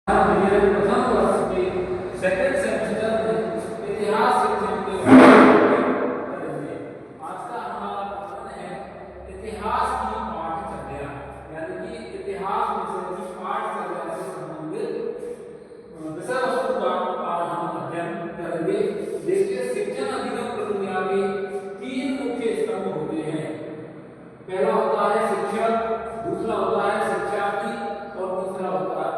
प्रथम वर्ष के सेकंड सेमेस्टर में इतिहास शिक्षण के करेंगे। आज का हमारा प्रश्न है इतिहास की पाठ्यचर्या, यानी कि इतिहास विषय की पाठ्यचर्या से संबंधित विषय वस्तु का आज हम अध्ययन करेंगे। देखिए, शिक्षण अधिगम प्रक्रिया के तीन मुख्य स्तंभ होते हैं। पहला होता है शिक्षक, दूसरा होता है शिक्षार्थी और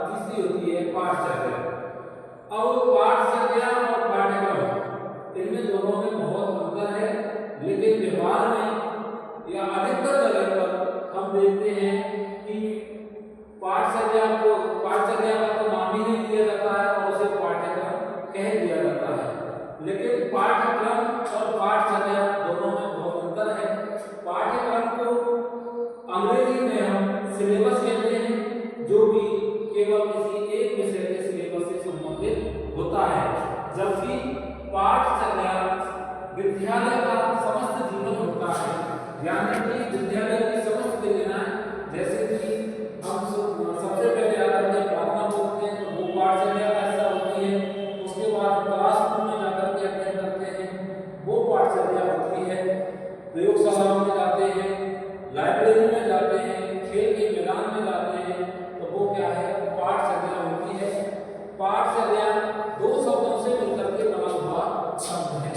तीसरी होती है पाठचर्या। अब पाठचर्या और पाठ्यक्रम इनमें दोनों में बहुत अंतर है, लेकिन व्यवहार में या अधिकतर जगह पर हम देखते हैं कि पाठचर्या का तो नाम ही नहीं दिया जाता है और उसे पाठ्यक्रम कह दिया जाता है। लेकिन पाठ्यक्रम और पाठचर्या दोनों में बहुत अंतर है। पाठ्यक्रम को अंग्रेजी में हम सिलेबस कहते हैं, जो कि केवल किसी एक विषय के सिलेबस से संबंधित होता है, जबकि पाठचर्या विद्यालय का समस्त जीवन होता है, यानी कि विद्यालय की समस्त क्रियाएं, जैसे कि हम सबसे पहले आकर के प्रार्थना करते हैं तो वो पाठचर्या का हिस्सा होती है। उसके बाद क्लास में जाकर के अध्ययन करते हैं, वो पाठचर्या होती है। प्रयोगशाला में जाते हैं, लाइब्रेरी में जाते हैं, खेल के मैदान में जाते हैं, तो वो क्या है, पाठचर्या होती है। पाठचर्या दो शब्दों से मिलकर के बना हुआ शब्द है।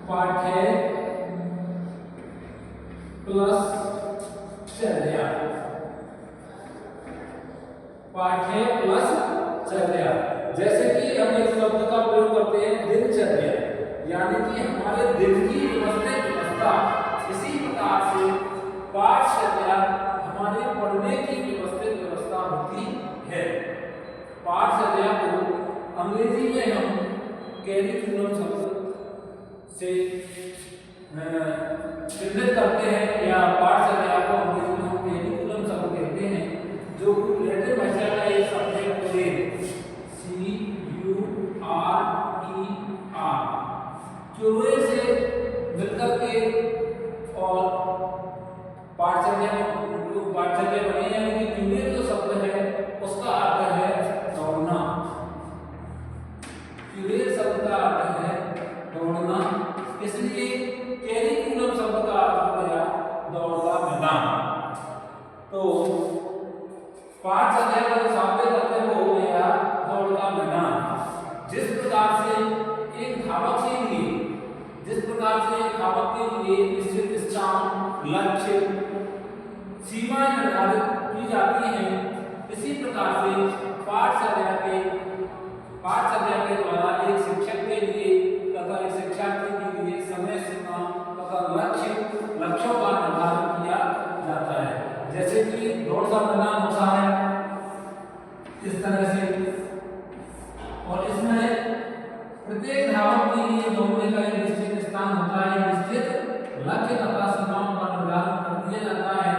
पाठ्य प्लस चर्या, पाठ्य प्लस चर्या। जैसे कि हम एक शब्द का प्रयोग करते हैं दिनचर्या, यानी कि हमारे दिन की व्यवस्था। इसी प्रकार से पाठचर्या हमारे पढ़ने की व्यवस्था होती है। पाठचर्या को अंग्रेजी में हम कैरिकुलम शब्द से चिह्नित करते हैं, या पाठचर्या को अंग्रेजी में हम कैरिकुलम शब्द कहते हैं, जो लैटिन भाषा का एक शब्द है क्यूरेर, क्यूरेर से मिलकर के और पाठचर्या बनी, यानी कि क्यूरेर जो शब्द है उसका अर्थ है दौड़ना। क्यूरेर शब्द का अर्थ है दौड़ना, इसलिए कैरिकुलम शब्द का अर्थ हो गया दौड़ का मैदान। तो पाठचर्या का जो शाब्दिक अर्थ है वो हो गया दौड़ का मैदान। जिस प्रकार से एक धावक के लिए निश्चित स्थान, लक्ष्य, सीमाएं निर्धारित की जाती हैं, इसी प्रकार से पाठचर्या के द्वारा एक शिक्षक के लिए तथा एक शिक्षार्थी के लिए समय सीमा तथा लक्ष्यों का निर्धारण किया जाता है। जैसे कि दौड़ का मैदान होता है इस तरह से, और इसमें प्रत्येक धावक के लिए दौड़ने का एक निश्चित स्थान होता है, निश्चित लक्ष्य तथा सीमाओं का निर्धारण कर दिया जाता है।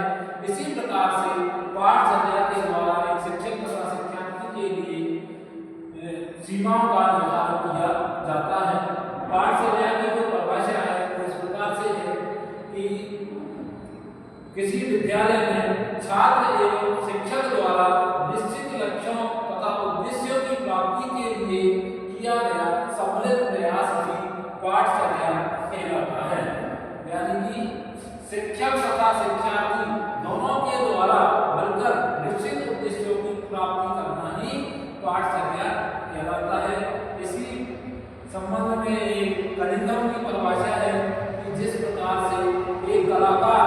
इसी प्रकार से पाठचर्या के द्वारा एक शिक्षक तथा शिक्षार्थी के लिए सीमाओं का निर्धारण किया जाता है। पाठचर्या की जो परिभाषा है वो इस प्रकार से है कि किसी विद्यालय में छात्र एवं शिक्षक द्वारा निश्चित लक्ष्यों तथा उद्देश्यों की प्राप्ति के लिए किया गया सम्मिलित प्रयास की पाठचर्या कहलाता है। यानी कि शिक्षक तथा शिक्षार्थी दोनों के द्वारा मिलकर निश्चित उद्देश्यों की प्राप्ति करना ही पाठचर्या कहलाता है। इसी संबंध में एक कनिंघम की परिभाषा है कि जिस प्रकार से एक कलाकार